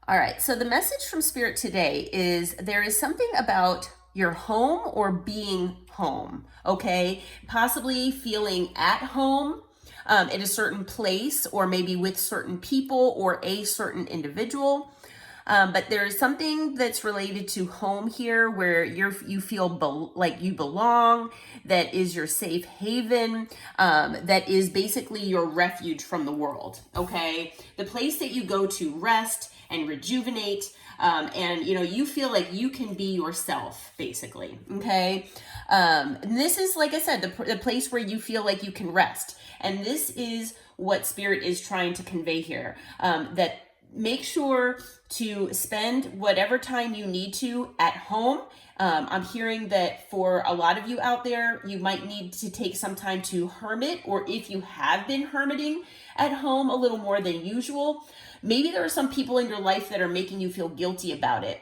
All right, so the message from Spirit today is there is something about your home or being home, okay? Possibly feeling at home in a certain place or maybe with certain people or a certain individual. But there is something that's related to home here where you feel like you belong, that is your safe haven, that is basically your refuge from the world, okay? The place that you go to rest and rejuvenate, and you feel like you can be yourself, basically, okay? And this is, like I said, the place where you feel like you can rest. And this is what Spirit is trying to convey here, that make sure to spend whatever time you need to at home. I'm hearing that for a lot of you out there, you might need to take some time to hermit, or if you have been hermiting at home a little more than usual, maybe there are some people in your life that are making you feel guilty about it.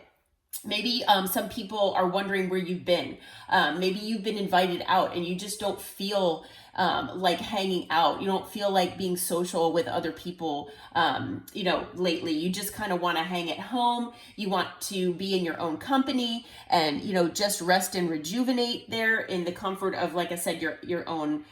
Maybe some people are wondering where you've been. Maybe you've been invited out and you just don't feel like hanging out. You don't feel like being social with other people, lately. You just kind of want to hang at home. You want to be in your own company and, just rest and rejuvenate there in the comfort of, like I said, your own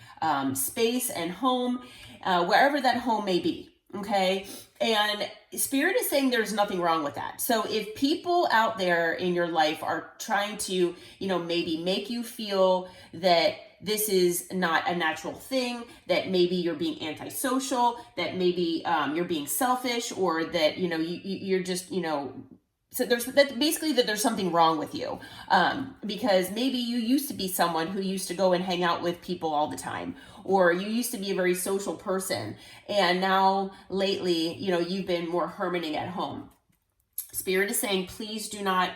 space and home, wherever that home may be. Okay. And Spirit is saying there's nothing wrong with that. So if people out there in your life are trying to, maybe make you feel that this is not a natural thing, that maybe you're being antisocial, that maybe you're being selfish, or that, you're just, so there's something wrong with you, because maybe you used to be someone who used to go and hang out with people all the time, or you used to be a very social person, and now lately, you've been more hermiting at home. Spirit is saying, please do not,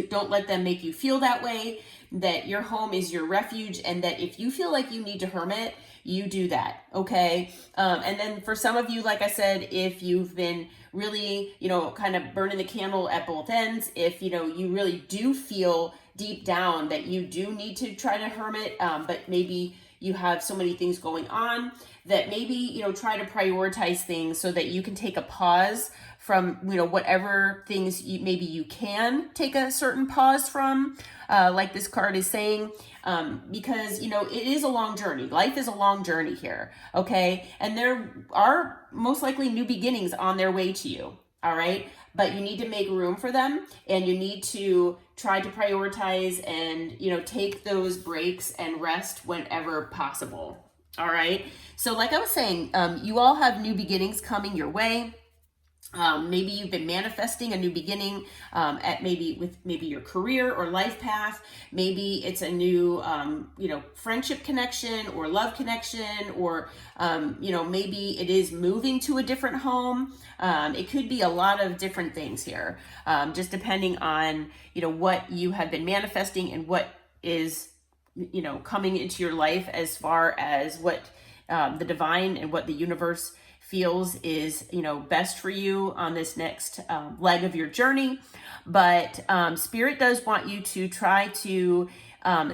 don't let them make you feel that way, that your home is your refuge, and that if you feel like you need to hermit, you do that, okay? And then for some of you, like I said, if you've been really, kind of burning the candle at both ends, if, you really do feel deep down that you do need to try to hermit, but maybe you have so many things going on that maybe, try to prioritize things so that you can take a pause from, whatever things maybe you can take a certain pause from, like this card is saying, because, it is a long journey. Life is a long journey here, okay? And there are most likely new beginnings on their way to you, all right? But you need to make room for them, and you need to try to prioritize and, take those breaks and rest whenever possible, all right? So like I was saying, you all have new beginnings coming your way. Maybe you've been manifesting a new beginning at maybe your career or life path. Maybe it's a new, friendship connection or love connection, or, maybe it is moving to a different home. It could be a lot of different things here, just depending on, what you have been manifesting and what is, coming into your life as far as what the divine and what the universe feels is, best for you on this next leg of your journey. But Spirit does want you to try to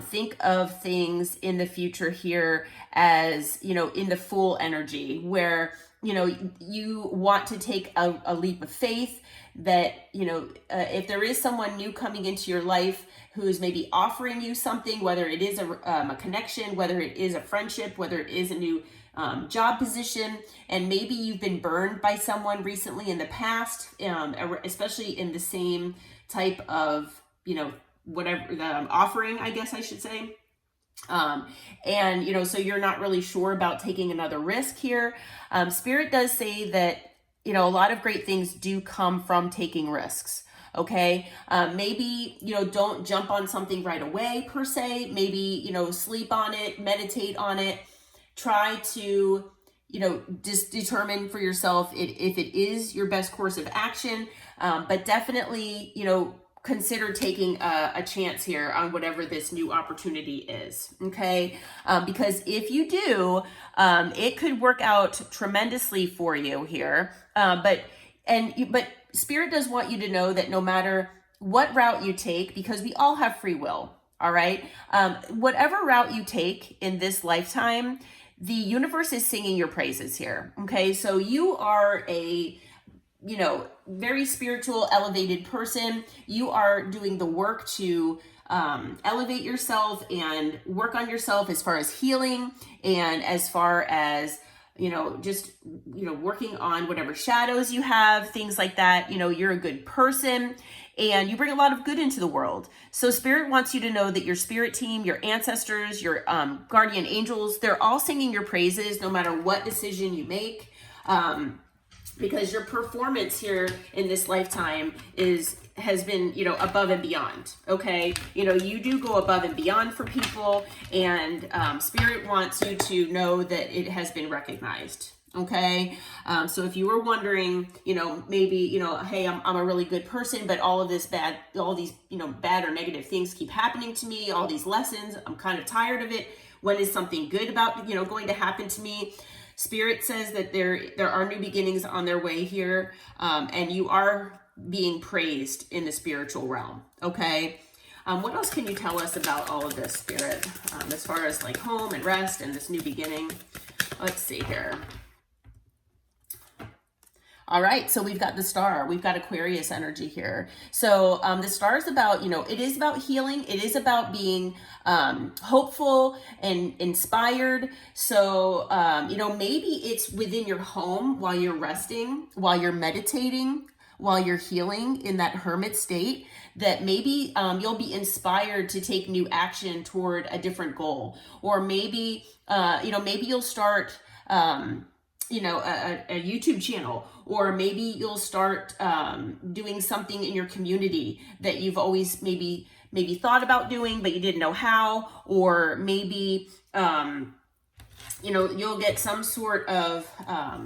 think of things in the future here as, in the full energy, where, you want to take a leap of faith that, if there is someone new coming into your life who is maybe offering you something, whether it is a connection, whether it is a friendship, whether it is a new job position, and maybe you've been burned by someone recently in the past, especially in the same type of, whatever the offering, I guess I should say. And so you're not really sure about taking another risk here. Spirit does say that, a lot of great things do come from taking risks. Okay. Maybe, don't jump on something right away per se. Maybe, sleep on it, meditate on it. Try to, just determine for yourself if it is your best course of action. But definitely, consider taking a chance here on whatever this new opportunity is. Okay. Because if you do, it could work out tremendously for you here. But Spirit does want you to know that no matter what route you take, because we all have free will. All right. Whatever route you take in this lifetime, the universe is singing your praises here. Okay. So you are a very spiritual, elevated person. You are doing the work to elevate yourself and work on yourself as far as healing and as far as just working on whatever shadows you have, things like that. You're a good person and you bring a lot of good into the world. So Spirit wants you to know that your spirit team, your ancestors, your guardian angels, they're all singing your praises no matter what decision you make. Because your performance here in this lifetime has been, above and beyond. Okay. You do go above and beyond for people, and Spirit wants you to know that it has been recognized. Okay. So if you were wondering, maybe, hey, I'm a really good person, but all these bad or negative things keep happening to me, all these lessons, I'm kind of tired of it. When is something good about, going to happen to me? Spirit says that there are new beginnings on their way here, and you are being praised in the spiritual realm. Okay. What else can you tell us about all of this, Spirit, as far as like home and rest and this new beginning? Let's see here. All right, so we've got the star. We've got Aquarius energy here. So the star is about, it is about healing. It is about being hopeful and inspired. So, maybe it's within your home while you're resting, while you're meditating, while you're healing in that hermit state, that maybe you'll be inspired to take new action toward a different goal. Or maybe, maybe you'll start a YouTube channel, or maybe you'll start doing something in your community that you've always maybe thought about doing, but you didn't know how, or maybe, you'll get some sort of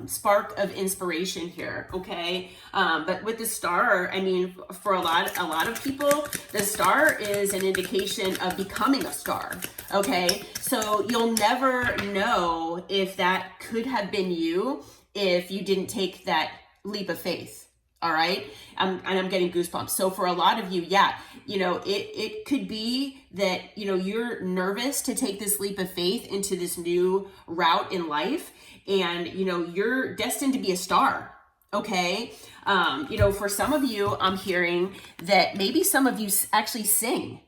spark of inspiration here. Okay. But with the star, I mean, for a lot of people, the star is an indication of becoming a star. Okay. So you'll never know if that could have been you if you didn't take that leap of faith. All right. And I'm getting goosebumps. So for a lot of you, yeah, it could be that, you're nervous to take this leap of faith into this new route in life. And, you're destined to be a star. Okay. For some of you, I'm hearing that maybe some of you actually sing,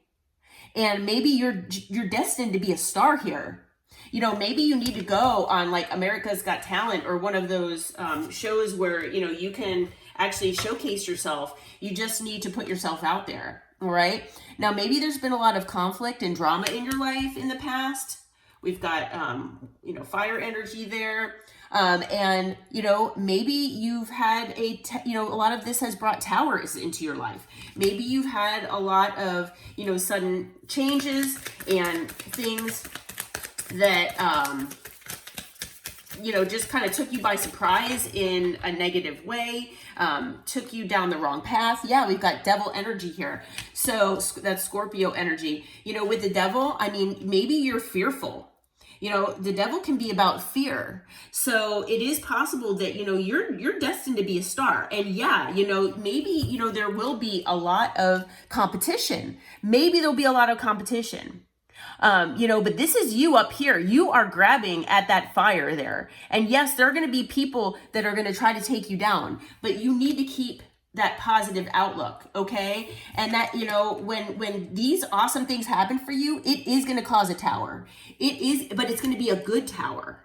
and maybe you're destined to be a star here. Maybe you need to go on like America's Got Talent or one of those shows where, you can actually showcase yourself. You just need to put yourself out there. All right. Now, maybe there's been a lot of conflict and drama in your life in the past. We've got, fire energy there. And, maybe you've had a lot of this has brought towers into your life. Maybe you've had a lot of, sudden changes and things that, just kind of took you by surprise in a negative way, took you down the wrong path. Yeah, we've got devil energy here. So that's Scorpio energy. With the devil, I mean, maybe you're fearful. The devil can be about fear. So it is possible that, you're destined to be a star. And yeah, maybe, there will be a lot of competition. Maybe there'll be a lot of competition. But this is you up here. You are grabbing at that fire there. And yes, there are going to be people that are going to try to take you down, but you need to keep that positive outlook. Okay. And that, when these awesome things happen for you, it is going to cause a tower. But it's going to be a good tower.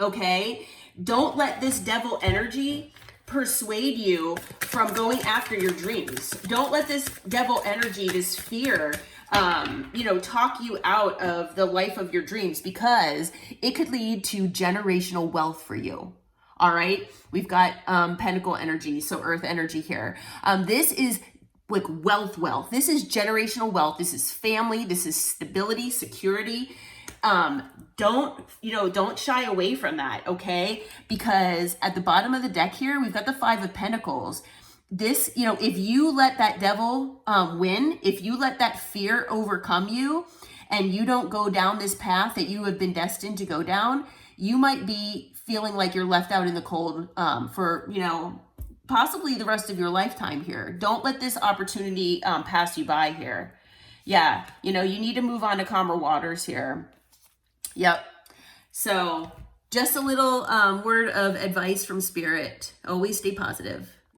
Okay. Don't let this devil energy persuade you from going after your dreams. Don't let this devil energy, this fear, talk you out of the life of your dreams, because it could lead to generational wealth for you. All right. We've got pentacle energy, so earth energy here. This is like wealth. This is generational wealth. This is family. This is stability, security. Don't shy away from that. Okay. Because at the bottom of the deck here, we've got the 5 of Pentacles. This, if you let that devil win, if you let that fear overcome you, and you don't go down this path that you have been destined to go down, you might be feeling like you're left out in the cold for, possibly the rest of your lifetime here. Don't let this opportunity pass you by here. Yeah, you need to move on to calmer waters here. Yep. So just a little word of advice from Spirit. Always stay positive.